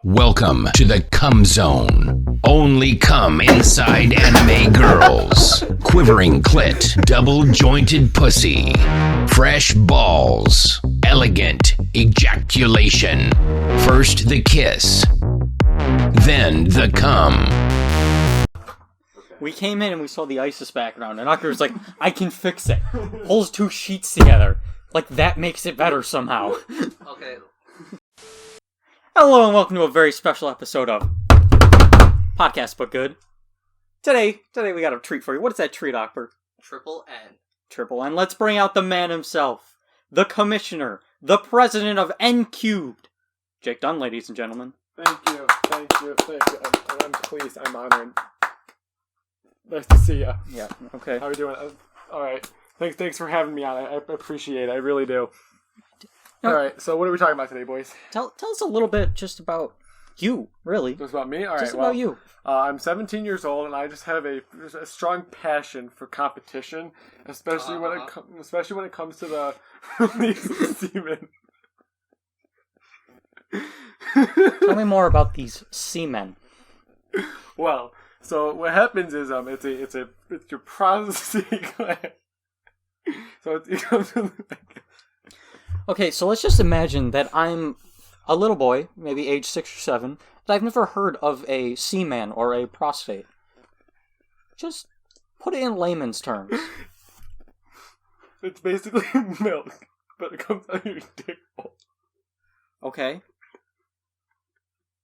Welcome to the Cum Zone. Only cum inside anime girls. Quivering clit, double-jointed pussy. Fresh balls. Elegant ejaculation. First the kiss. Then the cum. We came in and we saw the ISIS background, and Akbar was like, I can fix it. Pulls two sheets together. Like, that makes it better somehow. Okay. Hello and welcome to a very special episode of Podcast But Good. Today we got a treat for you. What is that treat, Akbar? Triple N. Triple N. Let's bring out the man himself. The commissioner. The president of N Cubed. Jake Dunn, ladies and gentlemen. Thank you. I'm pleased. I'm honored. Nice to see you. Yeah, okay. How are you doing? All right. Thanks for having me on. I appreciate it. I really do. No. All right. So what are we talking about today, boys? Tell us a little bit just about you, really. Just about me? All right. Just about you. I'm 17 years old, and I just have a strong passion for competition, especially when it comes to the release of semen. Tell me more about these seamen. Well, so what happens is it's your processing gland. So it comes Okay, so let's just imagine that I'm a little boy, maybe age 6 or 7, but I've never heard of a seaman or a prostate. Just put it in layman's terms. It's basically milk, but it comes out of your dick hole. Okay.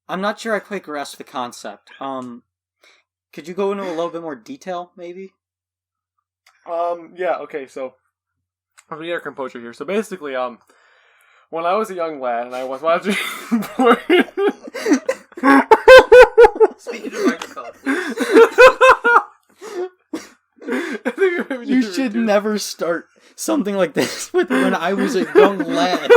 I'm not sure I quite grasp the concept. Could you go into a little bit more detail, maybe? Yeah, okay, so I'm gonna get our composure here. So basically, when I was a young lad and I was watching porn. Speaking of microphone, please. You should never start something like this with when I was a young lad.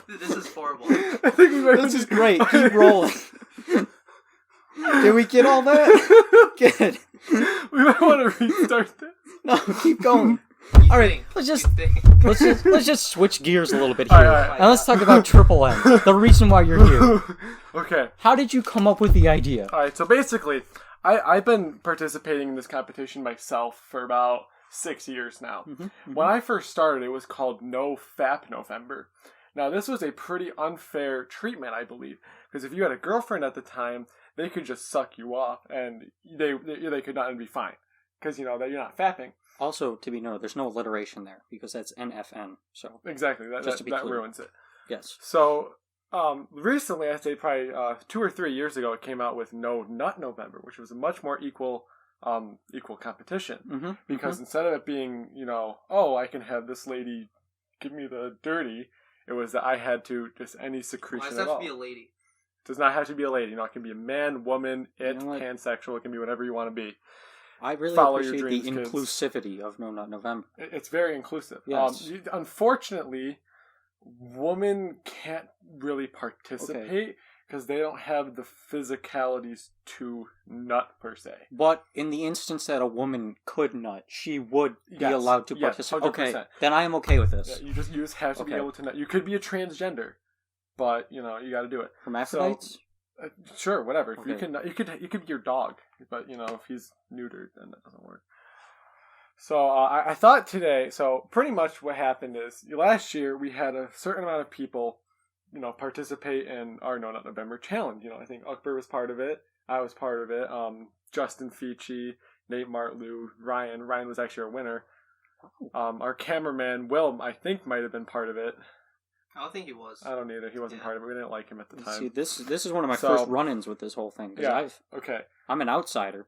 This is horrible. I think This is great. Keep rolling. Did we get all that? Good. We might want to restart this. No, keep going. All right, let's just switch gears a little bit here, All right. and let's talk about Triple N. The reason why you're here. Okay. How did you come up with the idea? Alright, so basically, I've been participating in this competition myself for about 6 years now. When I first started, it was called No Fap November. Now, this was a pretty unfair treatment, I believe, because if you had a girlfriend at the time, they could just suck you off, and they could not be fine, because, you know, that you're not fapping. Also, to be noted, there's no alliteration there, because that's NFN, so... Exactly, that ruins it. Yes. So, recently, I'd say probably 2 or 3 years ago, it came out with No Nut November, which was a much more equal competition. Because instead of it being, you know, oh, I can have this lady give me the dirty, it was that I had to just any secretion Why does at it have all. to be a lady? It does not have to be a lady. You know, it can be a man, woman, know what? pansexual. It can be whatever you want to be. I really Follow your appreciate the dreams, kids. inclusivity of No Nut November. It's very inclusive. Yes. Unfortunately, women can't really participate because they don't have the physicalities to nut per se. But in the instance that a woman could nut, she would be Yes. allowed to Yes, participate. 100%. Okay, then I am okay with this. Yeah, you just have to be Okay. able to nut. You could be a transgender, but you know you got to do it. Hermaphrodites? Sure, whatever. If Okay. you can, you could be your dog, but you know if he's neutered, then that doesn't work. So I thought today. So pretty much what happened is last year we had a certain amount of people, you know, participate in our No Nut November challenge. You know, I think Akbar was part of it. I was part of it. Justin Fici, Nate Martlew, Ryan. Ryan was actually our winner. Our cameraman Will, I think, might have been part of it. I don't think he was. I don't either. He wasn't part of it. We didn't like him at the time. See, this is one of my So- first run-ins with this whole thing. 'Cause Yeah. Okay. I'm an outsider.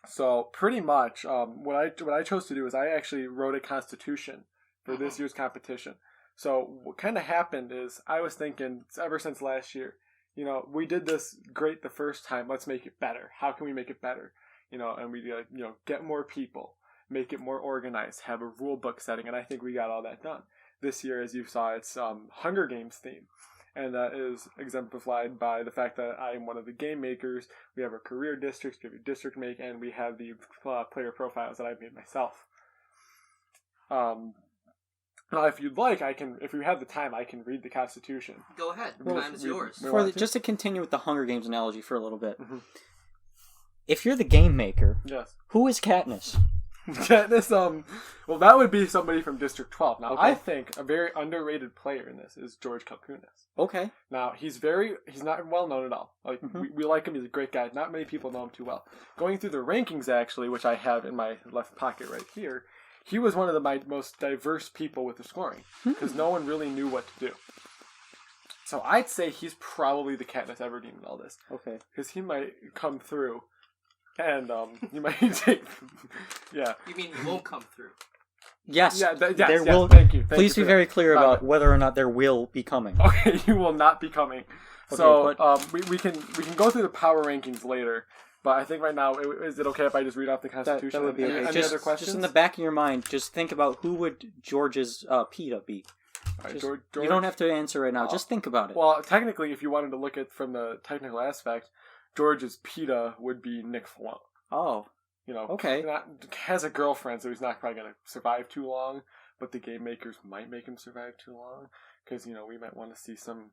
So pretty much, what I chose to do is I actually wrote a constitution for this year's competition. So what kind of happened is I was thinking ever since last year, you know, we did this great the first time. Let's make it better. How can we make it better? You know, and we you know get more people, make it more organized, have a rule book setting, and I think we got all that done. This year, as you saw, it's Hunger Games theme. And that is exemplified by the fact that I am one of the game makers. We have our career districts, we have a district make, and we have the player profiles that I've made myself. Now, if you'd like, I can. If we have the time, I can read the Constitution. Go ahead. Well, Time is we- yours. we- For want to? just to continue with the Hunger Games analogy for a little bit, Mhm. if you're the game maker, Yes. who is Katniss? Katniss, well, that would be somebody from District 12. Now, Okay. I think a very underrated player in this is George Kalkunas. Okay. Now, he's not well known at all. Like, we like him, he's a great guy. Not many people know him too well. Going through the rankings, actually, which I have in my left pocket right here, he was one of my most diverse people with the scoring, because no one really knew what to do. So I'd say he's probably the Katniss Everdeen in all this, Okay. because he might come through, and he might take, yeah. You mean he won't come through? Yes. Yeah, there yes, will. thank you. Please you be for very clear Got about it. whether or not there will be coming. Okay, you will not be coming. Okay, So but- we can go through the power rankings later. But I think right now, is it okay if I just read off the Constitution? That would be Any, okay. any Just, other questions? just in the back of your mind, just think about who would George's PETA be. All right, Just- George, You don't have to answer right now. Oh. Just think about it. Well, technically, if you wanted to look at from the technical aspect, George's PETA would be Nick Fallon. Oh, You know, Okay. Has a girlfriend, so he's not probably going to survive too long. But the game makers might make him survive too long because we might want to see some.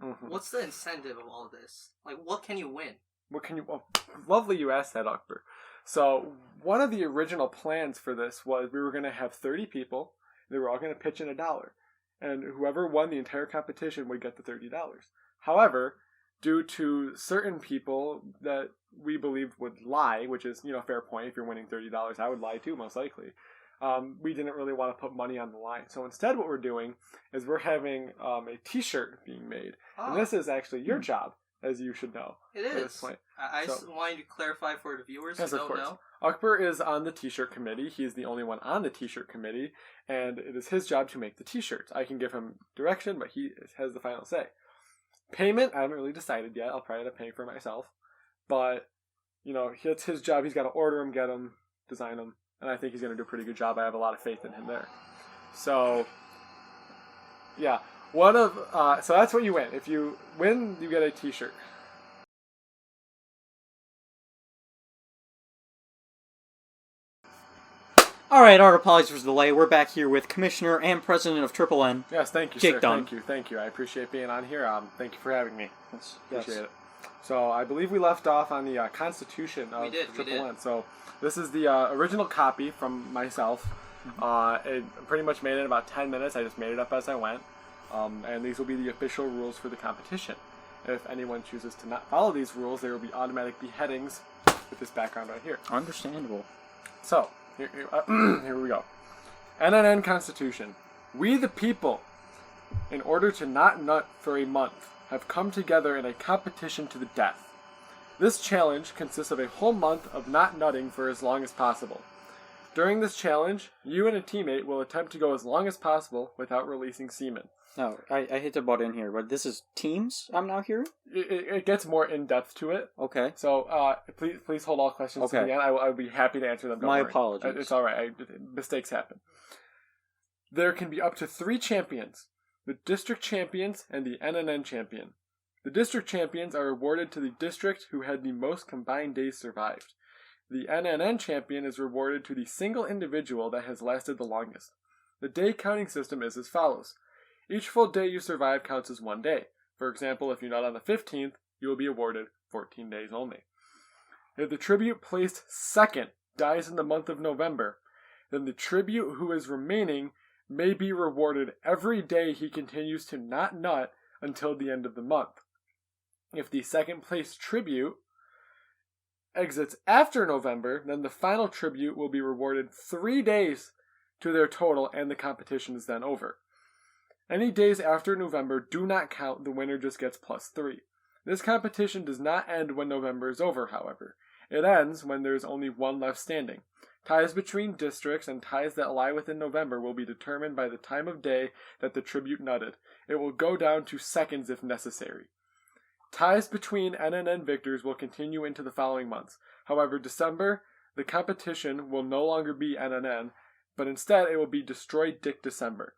Mhm. What's the incentive of all this? Like, what can you win? What can you? Oh, lovely you asked that, Akbar. So one of the original plans for this was we were going to have 30 people. They were all going to pitch in $1, and whoever won the entire competition would get the $30. However, due to certain people that we believed would lie, which is a fair point. If you're winning $30, I would lie too, most likely. We didn't really want to put money on the line. So instead, what we're doing is we're having a T-shirt being made, and this is actually your job, as you should know. It at is. this point. I So- wanted to clarify for the viewers Yes, who of don't course. know. Akbar is on the T-shirt committee. He's the only one on the T-shirt committee, and it is his job to make the T-shirts. I can give him direction, but he has the final say. Payment, I haven't really decided yet. I'll probably end up paying for it myself. But, it's his job. He's got to order them, get them, design them, and I think he's going to do a pretty good job. I have a lot of faith in him there. So, yeah. So that's what you win. If you win, you get a T-shirt. all right. Our apologies for the delay. We're back here with Commissioner and President of Triple N. Yes, thank you, Jake sir. Dunn. Thank you. I appreciate being on here. Thank you for having me. Yes. Appreciate it. So I believe we left off on the Constitution of We did. Triple N. So this is the original copy from myself. It pretty much made it in about 10 minutes. I just made it up as I went. And these will be the official rules for the competition. If anyone chooses to not follow these rules, there will be automatic beheadings with this background right here. Understandable. So, here we go. NNN Constitution. We the people, in order to not nut for a month, have come together in a competition to the death. This challenge consists of a whole month of not nutting for as long as possible. During this challenge, you and a teammate will attempt to go as long as possible without releasing semen. No, I hate to butt in here, but this is teams I'm now hearing? It gets more in-depth to it. Okay. So, please hold all questions to Okay. the end. I will be happy to answer them. Don't My worry. apologies. It's all right. Mistakes happen. There can be up to 3 champions: the district champions and the NNN champion. The district champions are awarded to the district who had the most combined days survived. The NNN champion is rewarded to the single individual that has lasted the longest. The day counting system is as follows. Each full day you survive counts as 1 day. For example, if you're not on the 15th, you will be awarded 14 days only. If the tribute placed second dies in the month of November, then the tribute who is remaining may be rewarded every day he continues to not nut until the end of the month. If the second place tribute exits after November, then the final tribute will be rewarded 3 days to their total and the competition is then over. Any days after November do not count, the winner just gets +3. This competition does not end when November is over, however. It ends when there is only one left standing. Ties between districts and ties that lie within November will be determined by the time of day that the tribute nutted. It will go down to seconds if necessary. Ties between NNN victors will continue into the following months. However, December, the competition will no longer be NNN, but instead it will be Destroy Dick December,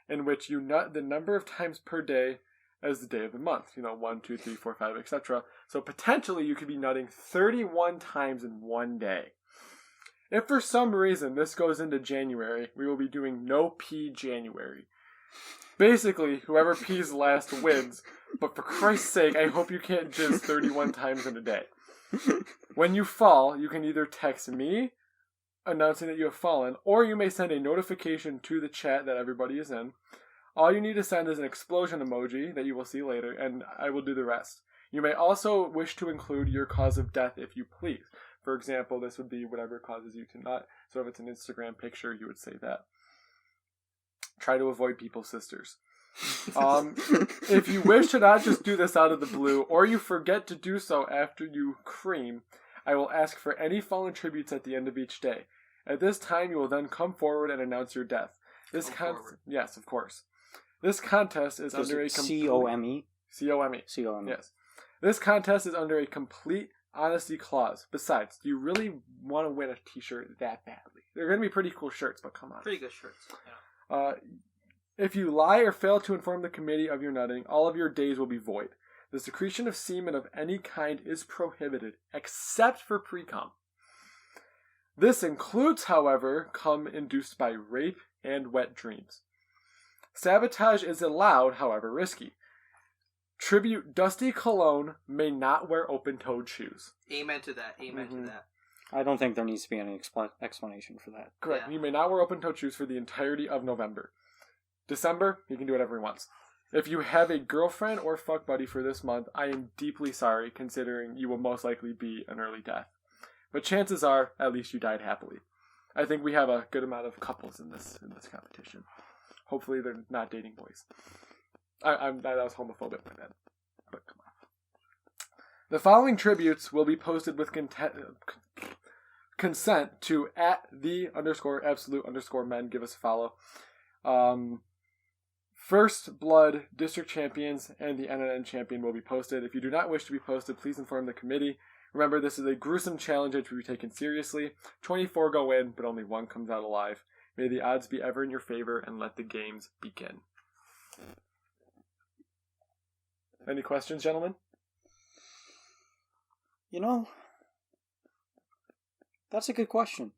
in which you nut the number of times per day as the day of the month. 1, 2, 3, 4, 5, etc. So potentially you could be nutting 31 times in 1 day. If for some reason this goes into January, we will be doing no pee January. Basically, whoever pees last wins, but for Christ's sake, I hope you can't jizz 31 times in a day. When you fall, you can either text me announcing that you have fallen, or you may send a notification to the chat that everybody is in. All you need to send is an explosion emoji that you will see later, and I will do the rest. You may also wish to include your cause of death if you please. For example, this would be whatever causes you to nut. So if it's an Instagram picture, you would say that. Try to avoid people's sisters. If you wish to not just do this out of the blue, or you forget to do so after you cream, I will ask for any fallen tributes at the end of each day. At this time, you will then come forward and announce your death. Yes, of course. This contest is under a C-O-M-E? C-O-M-E. C-O-M-E. Yes. This contest is under a complete honesty clause. Besides, do you really want to win a t-shirt that badly? They're going to be pretty cool shirts, but come on. Pretty good shirts. Yeah. If you lie or fail to inform the committee of your nutting, all of your days will be void. The secretion of semen of any kind is prohibited, except for pre-cum. This includes, however, cum induced by rape and wet dreams. Sabotage is allowed, however risky. Tribute Dusty Cologne may not wear open-toed shoes. Amen to that. Amen to that. I don't think there needs to be any explanation for that. Correct. Yeah. He may not wear open-toed shoes for the entirety of November. December, he can do whatever he wants. If you have a girlfriend or fuck buddy for this month, I am deeply sorry, considering you will most likely be an early death. But chances are, at least you died happily. I think we have a good amount of couples in this competition. Hopefully they're not dating boys. That was homophobic, my bad. But come on. The following tributes will be posted with consent to @the_absolute_men. Give us a follow. First Blood District Champions and the NNN Champion will be posted. If you do not wish to be posted, please inform the committee. Remember, this is a gruesome challenge that should be taken seriously. 24 go in, but only one comes out alive. May the odds be ever in your favor, and let the games begin. Any questions, gentlemen? You know, that's a good question.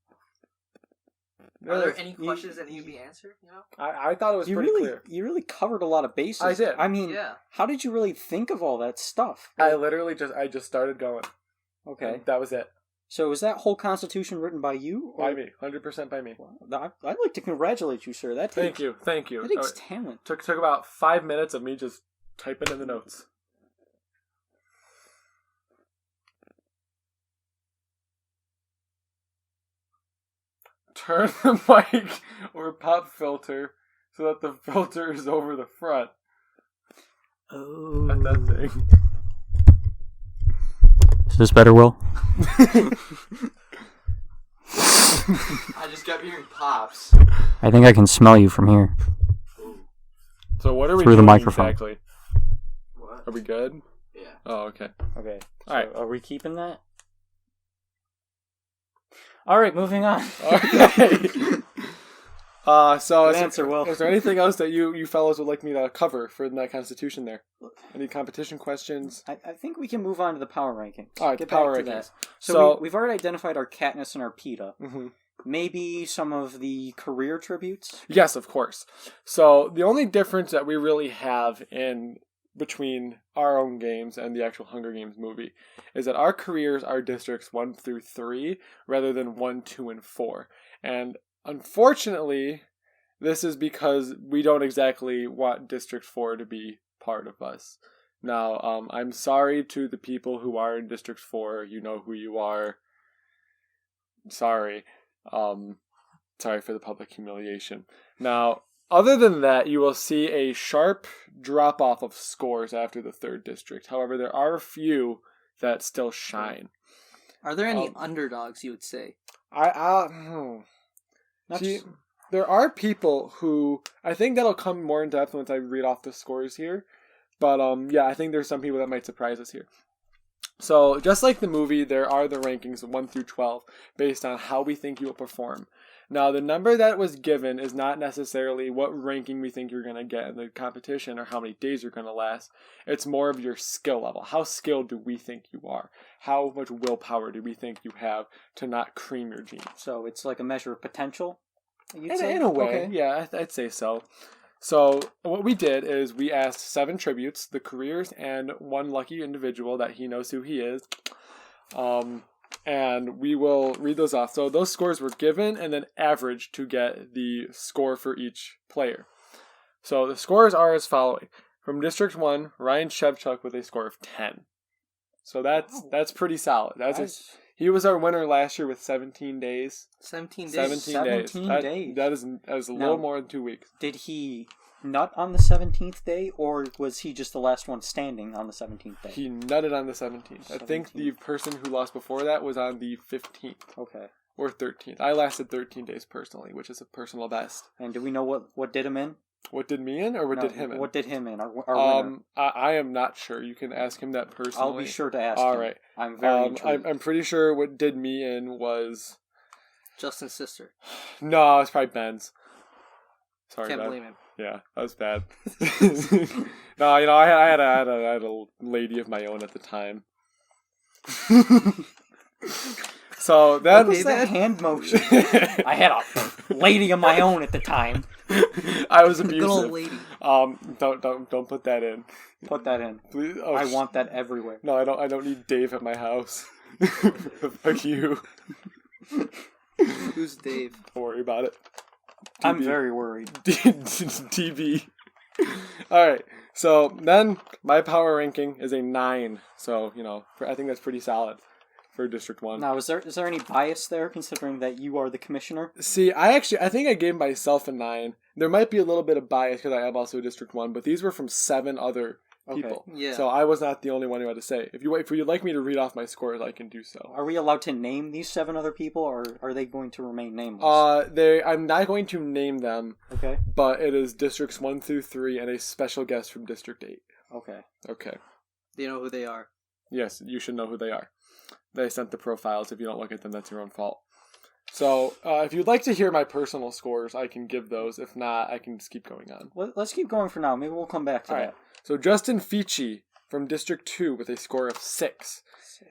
Are there any questions that need to be answered? You know, I thought it was pretty clear. You really covered a lot of bases. I did. I mean, Yeah. how did you really think of all that stuff? I literally just started going. Okay. And that was it. So is that whole Constitution written by you? By me. 100% by me. I'd like to congratulate you, sir. Thank you. That takes talent. Took about 5 minutes of me just typing in the notes. Turn the mic or pop filter so that the filter is over the front. Oh. At that thing. Is this better, Will? I just kept hearing pops. I think I can smell you from here. So what are we Through the doing microphone. exactly? What? Are we good? Yeah. Oh, okay. Okay. So Alright. are we keeping that? Alright, moving on. Okay. So Good answer, Will. is there anything else that you fellows would like me to cover for that Constitution there? Any competition questions? I think we can move on to the power rankings. Alright, Get power back to rankings. that. So- So we've already identified our Katniss and our PETA. Mm-hmm. Maybe some of the career tributes? Yes, of course. So the only difference that we really have in between our own games and the actual Hunger Games movie is that our careers are districts 1 through 3 rather than 1, 2, and 4. And unfortunately, this is because we don't exactly want District 4 to be part of us. Now, I'm sorry to the people who are in District 4. You know who you are. Sorry. Sorry for the public humiliation. Now, other than that, you will see a sharp drop-off of scores after the 3rd district. However, there are a few that still shine. Are there any underdogs, you would say? See, there are people who... I think that'll come more in depth once I read off the scores here. But, yeah, I think there's some people that might surprise us here. So, just like the movie, there are the rankings of 1 through 12 based on how we think you will perform. Now, the number that was given is not necessarily what ranking we think you're going to get in the competition or how many days you're going to last. It's more of your skill level. How skilled do we think you are? How much willpower do we think you have to not cream your genes? So it's like a measure of potential? You'd say? In a way, Okay. yeah, I'd say so. So what we did is we asked 7 tributes, the careers, and one lucky individual that he knows who he is. And we will read those off. So those scores were given and then averaged to get the score for each player. So the scores are as following. From District 1, Ryan Shevchuk with a score of 10. So that's pretty solid. He was our winner last year with 17 days. 17 days. 17 days. 17 days. That is a little more than 2 weeks. Did he nut on the 17th day, or was he just the last one standing on the 17th day? He nutted on the 17th. I think the person who lost before that was on the 15th. Okay. Or 13th. I lasted 13 days personally, which is a personal best. And do we know what did him in? What did me in, or what No, did him in? What did him in? Our winner. I am not sure. You can ask him that personally. I'll be sure to ask All him. right. I'm very intrigued. I'm pretty sure what did me in was... Justin's sister. No, it's probably Ben's. Sorry, Can't Ben. blame him. Yeah, that was bad. No, I had a lady of my own at the time. So then, What was that hand motion? I had a lady of my own at the time. I was Good old abusive. lady. Don't put that in. Put that in. Please. I want that everywhere. No, I don't need Dave at my house. Fuck you. Who's Dave? Don't worry about it. I'm TB. very worried. TV. All right. So then my power ranking is a 9. So I think that's pretty solid for District 1. Now, is there any bias there, considering that you are the commissioner? See, I think I gave myself a 9. There might be a little bit of bias because I am also District 1, but these were from 7 other people. Yeah. So I was not the only one who had to say. If you'd like me to read off my scores, I can do so. Are we allowed to name these 7 other people, or are they going to remain nameless? I'm not going to name them, Okay. but it is Districts 1 through 3 and a special guest from District 8. Okay. Okay. Do you know who they are? Yes, you should know who they are. They sent the profiles. If you don't look at them, that's your own fault. So, if you'd like to hear my personal scores, I can give those. If not, I can just keep going on. Let's keep going for now. Maybe we'll come back to All that. right. So, Justin Fici from District 2 with a score of 6.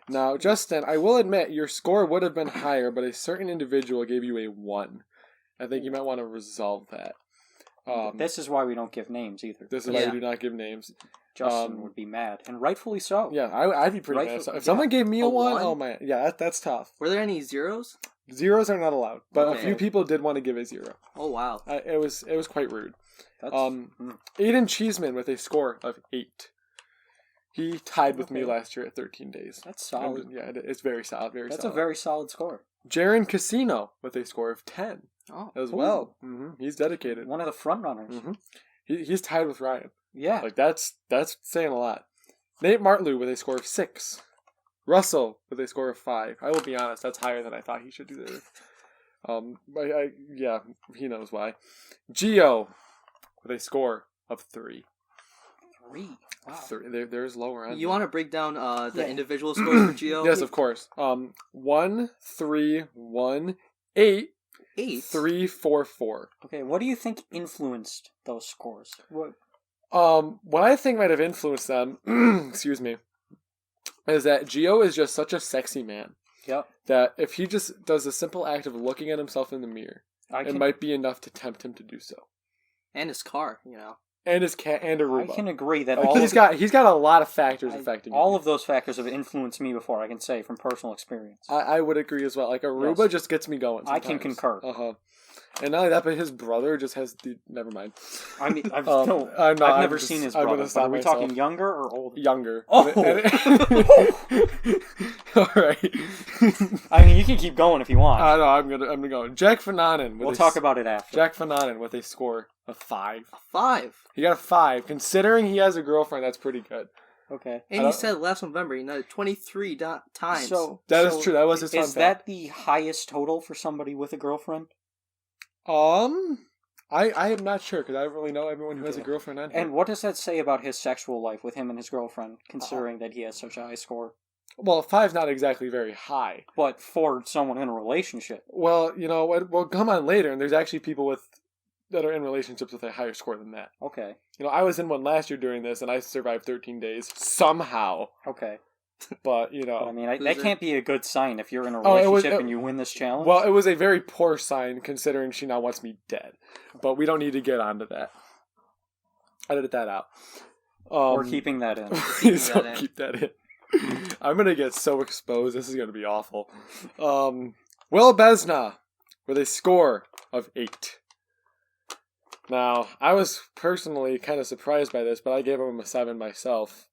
Now, Justin, I will admit your score would have been higher, but a certain individual gave you a 1. I think you might want to resolve that. This is why we don't give names either. This is why we do not give names. Justin would be mad, and rightfully so. Yeah, I'd be pretty mad. If someone gave me a 1, oh man, yeah, that's tough. Were there any zeros? Zeros are not allowed, but a Okay. few people did want to give a 0. Oh, wow. It was quite rude. That's, Aiden Cheeseman with a score of 8. He tied with me Okay. last year at 13 days. That's solid. It's very solid. That's solid. a very solid score. Jaron Casino with a score of 10 Oh. as well. He's dedicated. One of the front runners. He's tied with Ryan. Yeah. Like that's saying a lot. Nate Martlew with a score of 6. Russell with a score of 5. I will be honest, that's higher than I thought he should do there. He knows why. Gio with a score of 3. 3. Wow. 3. There's lower on. You want to break down the individual scores for Geo? Yes, of course. 1, 3, 1, 8, 8. 3, 4, 4. Okay, what do you think influenced those scores? What? What I think might have influenced them, excuse me, is that Gio is just such a sexy man Yep. that if he just does the simple act of looking at himself in the mirror, it might be enough to tempt him to do so. And his car, And his cat and I Aruba. can agree that Like he's got a lot of factors affecting all him. of those factors have influenced me before, I can say, from personal experience. I would agree as well. Like Aruba Yes. just gets me going. I can sometimes. concur. And not only that, but his brother just has the. Never mind. I mean, I've I'm never seen his brother. But are we myself. talking younger or older? Younger. Oh! All right. I mean, you can keep going if you want. No, I'm gonna go. Jack Fananen. We'll talk about it after. Jack Fananen with a score of 5. 5. He got a 5. Considering he has a girlfriend, that's pretty good. Okay. And he said last November he nutted 23 times. That is true. That was his fun Is that the highest total for somebody with a girlfriend? I am not sure because I don't really know everyone who has a girlfriend on here. And what does that say about his sexual life with him and his girlfriend, considering that he has such a high score? Well, 5's not exactly very high. But for someone in a relationship. Well, you know what? We'll come on later, and there's actually people that are in relationships with a higher score than that. Okay. You know, I was in one last year during this, and I survived 13 days somehow. Okay. But, you know. But, I mean, that can't be a good sign if you're in a Oh, relationship and you win this challenge. Well, it was a very poor sign considering she now wants me dead. But we don't need to get onto that. Edit that out. We're keeping that in. Please don't keep that in. I'm going to get so exposed. This is going to be awful. Will Besna with a score of 8. Now, I was personally kind of surprised by this, but I gave him a 7 myself.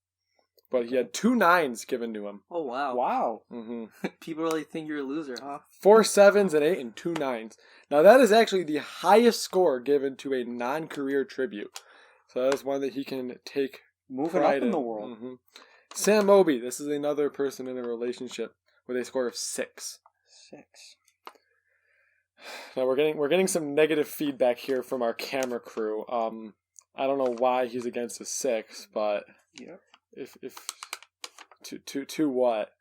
But he had 2 9s given to him. Oh, wow. Wow. Mm-hmm. People really think you're a loser, huh? 4 7s, an 8, and 2 9s. Now, that is actually the highest score given to a non-career tribute. So that is one that he can take Moving pride up in the world. Mm-hmm. Sam Moby, this is another person in a relationship with a score of 6. 6. Now we're getting some negative feedback here from our camera crew. I don't know why he's against a 6, but yeah. If to what?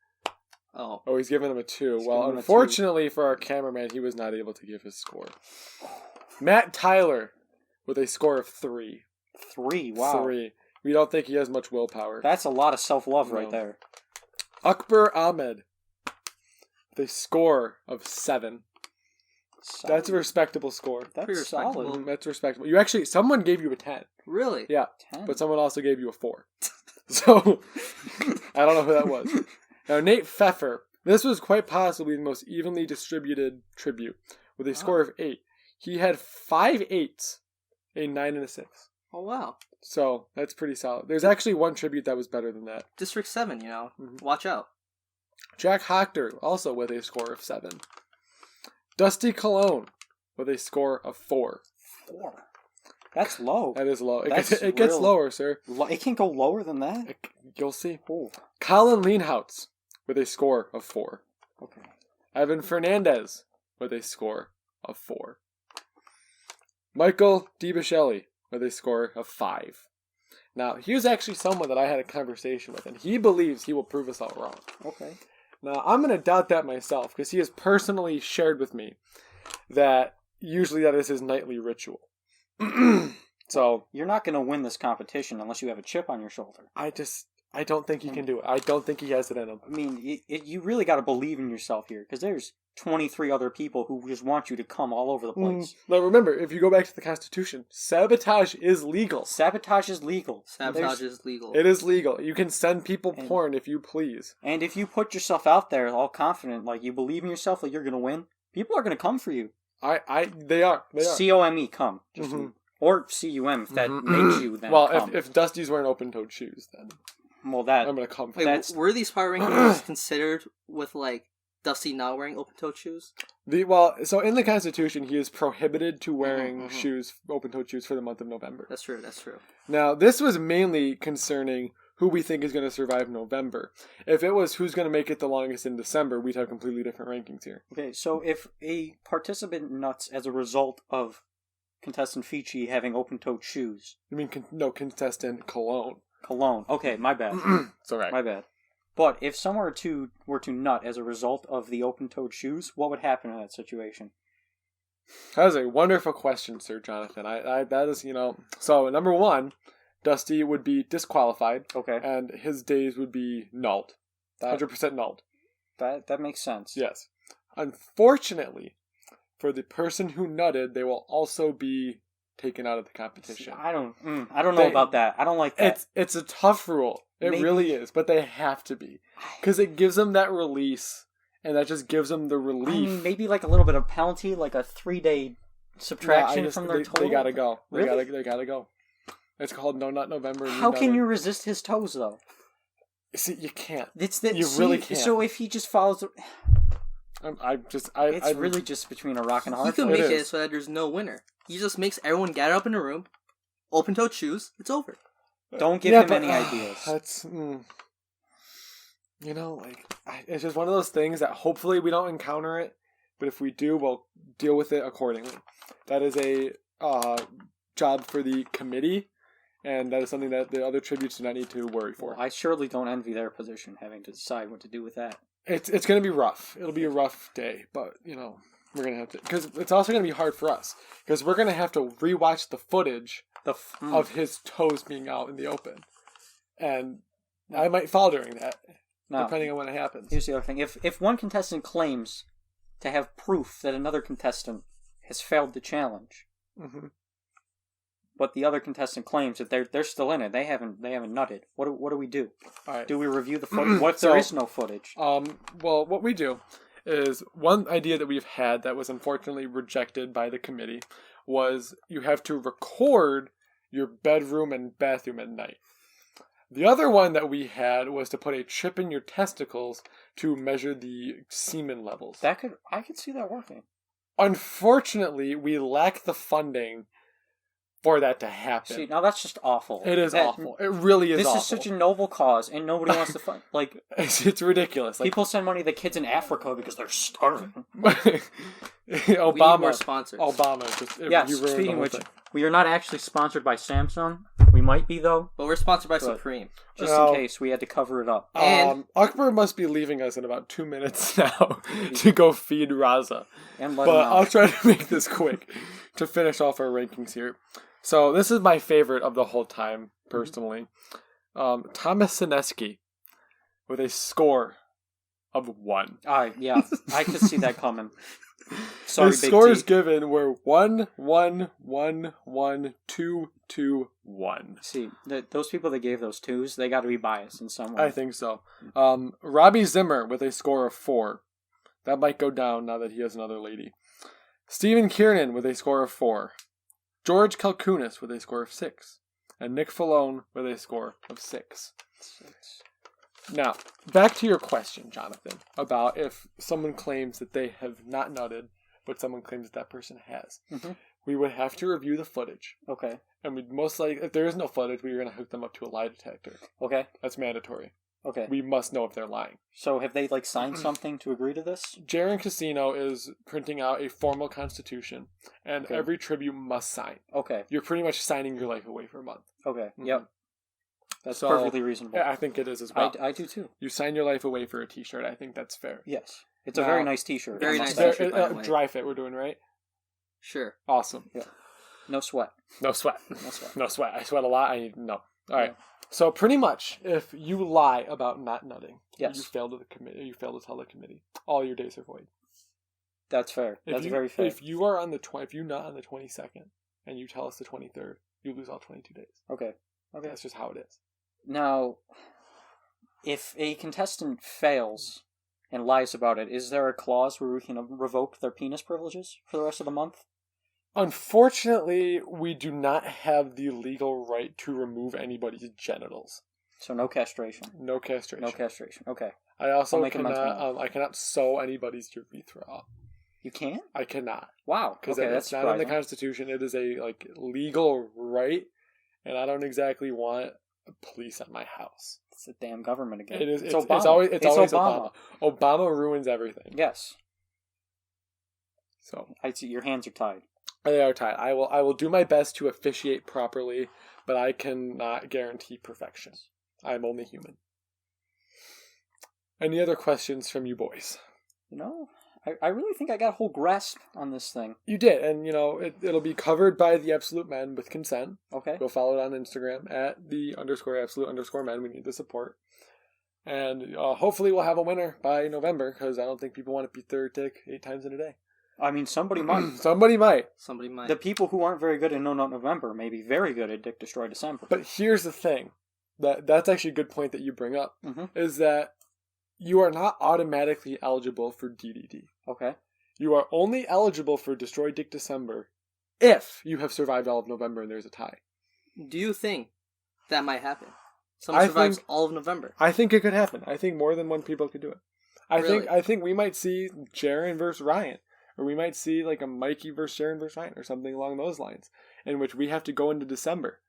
Oh, he's giving him a 2. He's well, giving him a unfortunately for our cameraman, he was not able to give his score. Matt Tyler with a score of 3. 3. Wow. 3. We don't think he has much willpower. That's a lot of self-love No. right there. Akbar Ahmed with a score of 7. That's a respectable score. That's Pretty respectable. solid. That's respectable. You actually, someone gave you a 10. really? Yeah, 10. but someone also gave you a 4. So, I don't know who that was. Now, Nate Pfeffer. This was quite possibly the most evenly distributed tribute with a score of 8. He had 5 8s, a 9, and a 6. Oh, wow. So, that's pretty solid. There's actually one tribute that was better than that. District 7, you know. Mhm. Watch out. Jack Hochter, also with a score of 7. Dusty Cologne with a score of 4. 4. That's low. That is low. That's It gets real- lower, sir. It can't go lower than that. You'll see. Oh. Colin Leanhoutz with a score of 4. Okay. Evan Fernandez with a score of 4. Michael DiBichelli with a score of 5. Now, here's actually someone that I had a conversation with, and he believes he will prove us all wrong. Okay. Now, I'm going to doubt that myself, because he has personally shared with me that usually that is his nightly ritual. So, You're not going to win this competition unless you have a chip on your shoulder. I don't think he can do it. I don't think he has it in him. I mean, you really got to believe in yourself here, because there's 23 other people who just want you to come all over the place. Now, remember, if you go back to the Constitution, sabotage is legal. Sabotage is legal. Sabotage is legal. It is legal. You can send people And- porn if you please. And if you put yourself out there all confident, like you believe in yourself, like you're going to win, people are going to come for you. They are. COME, come. Just, Mhm. Or CUM, if that makes you then Well, come. if Dusty's wearing open-toed shoes, then Well, that... I'm gonna come. Wait, that's- were these power rankings considered with, like, Dusty not wearing open-toed shoes? So in the Constitution, he is prohibited to wearing shoes, open-toed shoes, for the month of November. That's true, that's true. Now, this was mainly concerning who we think is going to survive November. If it was who's going to make it the longest in December, we'd have completely different rankings here. Okay, so if a participant nuts as a result of contestant Fichi having open-toed shoes, I mean, contestant Cologne. Cologne. Okay, my bad. It's alright. My bad. But if someone were to nut as a result of the open-toed shoes, what would happen in that situation? That is a wonderful question, Sir Jonathan. That is, so number 1, Dusty would be disqualified, Okay, and his days would be nulled. 100% nulled. that makes sense. Yes. Unfortunately, for the person who nutted, they will also be taken out of the competition. I don't know about that. I don't like that. It's a tough rule. It Maybe- really is, but they have to be, because it gives them that release, and that just gives them the I relief. mean, maybe like a little bit of penalty, like a 3-day subtraction from their total. They gotta go. Really? They gotta go. It's called No Nut November. How can you resist his toes though? See, you can't. You really can't. So if he just follows, It's really just between a rock and a He hard could place. make is. it so that there's no winner. He just makes everyone gather up in a room, open-toed shoes, it's over. Don't give him any ideas. That's it's just one of those things that hopefully we don't encounter it, but if we do, we'll deal with it accordingly. That is a job for the committee and that is something that the other tributes do not need to worry for. I surely don't envy their position, having to decide what to do with that. It's going to be rough. It'll be a rough day, but, you know, we're going to have to... Because it's also going to be hard for us, because we're going to have to rewatch the footage of his toes being out in the open. And I might fall during that, depending on when it happens. Here's the other thing. If one contestant claims to have proof that another contestant has failed the challenge, but the other contestant claims that they're still in it, they haven't nutted, what do we do? All right. Do we review the footage? What if there is no footage? Well, what we do is, one idea that we've had that was unfortunately rejected by the committee was you have to record your bedroom and bathroom at night. The other one that we had was to put a chip in your testicles to measure the semen levels. I could see that working. Unfortunately, we lack the funding for that to happen. See, now that's just awful. It is awful. It really is awful. This is such a noble cause, and nobody wants to fund. Like, it's ridiculous. Like, people send money to kids in Africa because they're starving. Obama, we need more sponsors. Obama. Yes, you ruined speaking the of whole which, thing. we are not actually sponsored by Samsung. We might be, though. But we're sponsored by Supreme. Just in case, we had to cover it up. And Akbar must be leaving us in about 2 minutes now to go feed Raza. And let But him out. I'll try to make this quick to finish off our rankings here. So this is my favorite of the whole time, personally. Thomas Sineski with a score of 1. Yeah, I could see that coming. Sorry, His Big scores T. given were 1, 1, 1, 1, 2, 2, 1. See, those people that gave those twos, they got to be biased in some way. I think so. Robbie Zimmer with a score of 4. That might go down now that he has another lady. Stephen Kiernan with a score of 4. George Kalkunis with a score of 6. And Nick Falone with a score of 6. Now, back to your question, Jonathan, about if someone claims that they have not nutted, but someone claims that person has. We would have to review the footage. Okay. And we'd most likely, if there is no footage, we're going to hook them up to a lie detector. Okay. That's mandatory. Okay. We must know if they're lying. So have they signed something to agree to this? Jaron Casino is printing out a formal constitution, and every tribute must sign. Okay. You're pretty much signing your life away for a month. Okay. Yep. That's So, perfectly reasonable. Yeah, I think it is as well. I do too. You sign your life away for a t-shirt. I think that's fair. Yes. It's a very nice t-shirt. Very I must nice say. t-shirt, by the way. Dry fit we're doing, right? Sure. Awesome. Yeah. No sweat. No sweat. No sweat. No sweat. I sweat a lot. No. All right. So pretty much, if you lie about not nutting, Yes. you fail to the committee. You fail to tell the committee. All your days are void. That's fair. That's very fair. If you are on the if you nut on the 22nd and you tell us the 23rd, you lose all 22 days. Okay. Okay. That's just how it is. Now, if a contestant fails and lies about it, is there a clause where we can revoke their penis privileges for the rest of the month? Unfortunately, we do not have the legal right to remove anybody's genitals. So no castration. No castration. No castration. Okay. I also I'll make a mental cannot. note. I cannot sew anybody's urethra. You can't? I cannot Wow. because Okay, it's that's not in the surprising. Constitution. It is a legal right, and I don't exactly want police at my house. It's the damn government again. It is. It's It's Obama. always. It's always Obama. Obama. Obama ruins everything. Yes. So I see your hands are tied. they are tied. I will do my best to officiate properly, but I cannot guarantee perfection. I'm only human. Any other questions from you boys? You know, I really think I got a whole grasp on this thing. You did, and it'll be covered by the Absolute Men with consent. Okay. Go follow it on Instagram at _absolute_men. We need the support. And hopefully we'll have a winner by November, because I don't think people want to beat their dick 8 times in a day. I mean, somebody might. Somebody might. Somebody might. The people who aren't very good at No Nut November may be very good at Dick Destroy December. But here's the thing. That's actually a good point that you bring up, is that you are not automatically eligible for DDD. Okay. You are only eligible for Destroy Dick December if you have survived all of November and there's a tie. Do you think that might happen? Someone survives all of November. I think it could happen. I think more than one people could do it. Really? I think we might see Jaren versus Ryan. Or we might see like a Mikey versus Jaren versus Ryan or something along those lines, in which we have to go into December.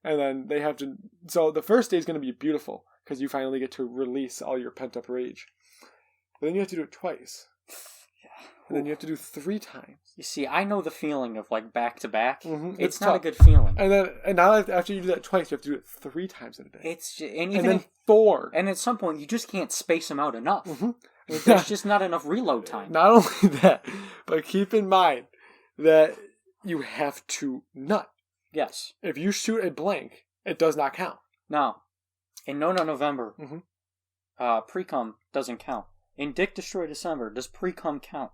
And then they have to... So the first day is going to be beautiful, because you finally get to release all your pent-up rage. But then you have to do it twice. and then you have to do 3 times. You see, I know the feeling of like back to back. Mhm, It's it's not a tough. good feeling. And now after you do that twice, you have to do it 3 times in a day. It's and And even then if, 4. and at some point you just can't space them out enough. Mhm. There's just not enough reload time. Not only that, but keep in mind that you have to nut. Yes. If you shoot a blank, it does not count. Now, in No November, Mhm. pre-cum doesn't count. In Dick Destroy December, does pre-cum count?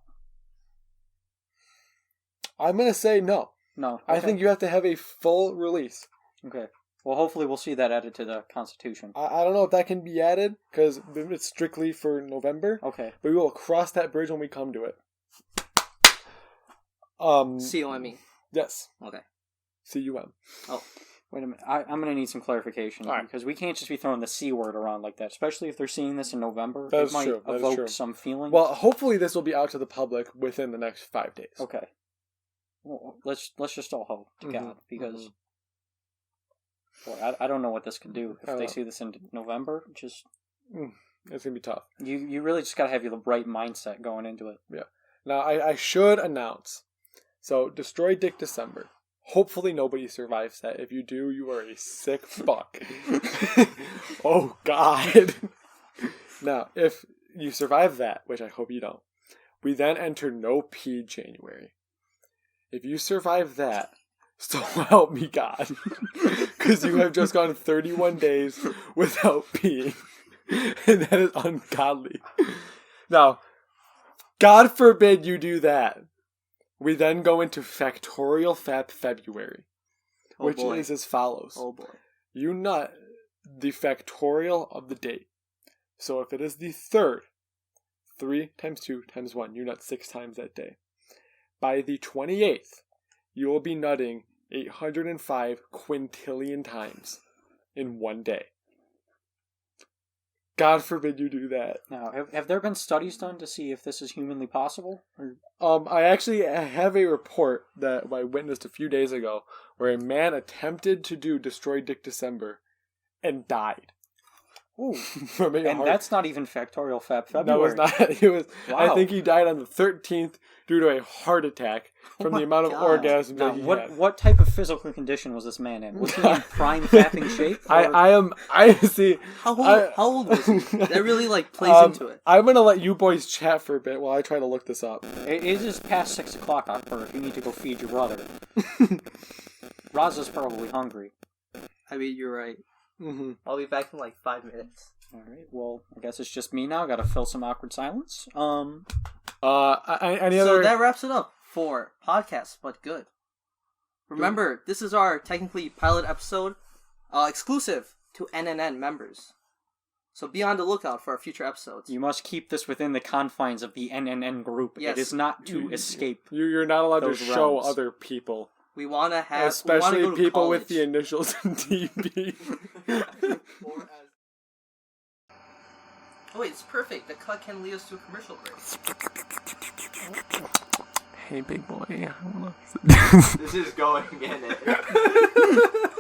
I'm going to say no. No. I Okay. think you have to have a full release. Okay. Well, hopefully we'll see that added to the Constitution. I don't know if that can be added, because it's strictly for November. Okay. But we will cross that bridge when we come to it. C-O-M-E. Yes. Okay. C-U-M. Oh. Wait a minute. I'm going to need some clarification. All right. Because we can't just be throwing the C word around like that. Especially if they're seeing this in November. That it is might true. That is evoke true. some feelings. Well, hopefully this will be out to the public within the next 5 days. Okay. Well, let's just all hope to Mhm, God. Because... Boy, I don't know what this could do. If they Uh, see this in November, just... It's going to be tough. You really just gotta have the right mindset going into it. Now, I should announce. So, Destroy Dick December. Hopefully nobody survives that. If you do, you are a sick fuck. Oh, God. Now, if you survive that, which I hope you don't, we then enter No Pee January. If you survive that, so help me God. Because you have just gone 31 days without peeing. And that is ungodly. Now, God forbid you do that. We then go into Factorial Fab February, Oh, which boy. is as follows. Oh boy. You nut the factorial of the date. So if it is the 3rd, 3 times 2 times 1, you nut 6 times that day. By the 28th, you will be nutting 805 quintillion times in one day. God forbid you do that. Now, have there been studies done to see if this is humanly possible? Or... I actually have a report that I witnessed a few days ago where a man attempted to do Destroy Dick December and died. Ooh. From a And heart- that's not even Factorial Fab February. No, it's not. It was. I Wow. think he died on the 13th due to a heart attack from my the amount of God. orgasms Now, that he had. what type of physical condition was this man in? Was he in prime fapping shape? Or... I see. How old was he? That really plays into it. I'm gonna let you boys chat for a bit while I try to look this up. It is past 6 o'clock, Akbar, if you need to go feed your brother. Raza's probably hungry. I mean, you're right. Mm-hmm. I'll be back in 5 minutes. Alright, well, I guess it's just me now. Gotta fill some awkward silence. Any So other? that wraps it up for Podcast But Good. Remember, this is our technically pilot episode, exclusive to NNN members. So be on the lookout for our future episodes. You must keep this within the confines of the NNN group. Yes. It is not to escape. You're not allowed to those show realms. other people, We want to have... especially we wanna go to people with college. the initials DB. Oh wait, it's perfect. The cut can lead us to a commercial break. Hey, big boy. This is going in it.